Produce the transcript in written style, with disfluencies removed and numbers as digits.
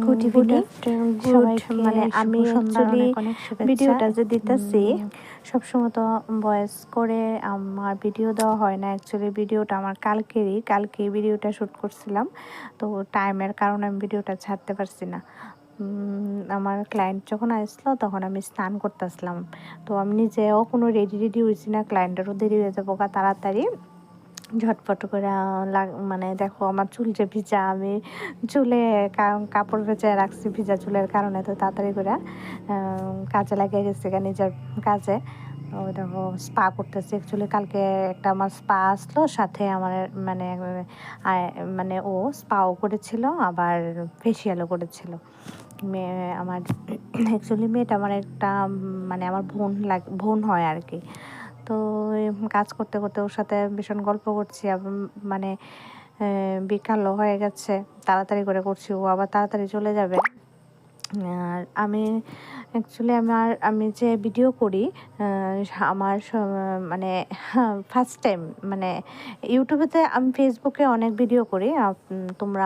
Good evening সবাইকে, মানে আমি অ্যাকচুয়ালি ভিডিওটা যে দিতেছি সবসময় তো ভয়েস করে আমার ভিডিও দেওয়া হয় না। অ্যাকচুয়ালি ভিডিওটা আমার কালকেই ভিডিওটা শ্যুট করছিলাম, তো টাইমের কারণে আমি ভিডিওটা ছাড়তে পারছি না। আমার ক্লায়েন্ট যখন আসলো তখন আমি স্নান করতেছিলাম, তো আমি নিজেও কোনো রেডি হয়েছি না, ক্লায়েন্টেরও দেরি হয়ে যাবো তাড়াতাড়ি ঝটপট করে মানে দেখো আমার চুল যে ভিজা, আমি চুলে কাপড় ভেজে রাখছি ভিজা চুলের কারণে, তো তাড়াতাড়ি করে কাজে লাগিয়ে গেছে নিজের কাজে। ওই দেখো স্পা করতেছি। অ্যাকচুয়ালি কালকে একটা আমার স্পা আসলো, সাথে আমার মানে মানে ও স্পাও করেছিল আবার ফেসিয়ালও করেছিল। মেয়ে আমার অ্যাকচুয়ালি মেয়েটা আমার একটা মানে আমার বোন হয় আর কি। তো কাজ করতে করতে ওর সাথে ভীষণ গল্প করছি, মানে বিকালও হয়ে গেছে, তাড়াতাড়ি করে করছি, ও আবার তাড়াতাড়ি চলে যাবে। আর অ্যাকচুয়ালি আমি যে ভিডিও করি আমার মানে ফার্স্ট টাইম, মানে ইউটিউবেতে আমি ফেসবুকে অনেক ভিডিও করি, তোমরা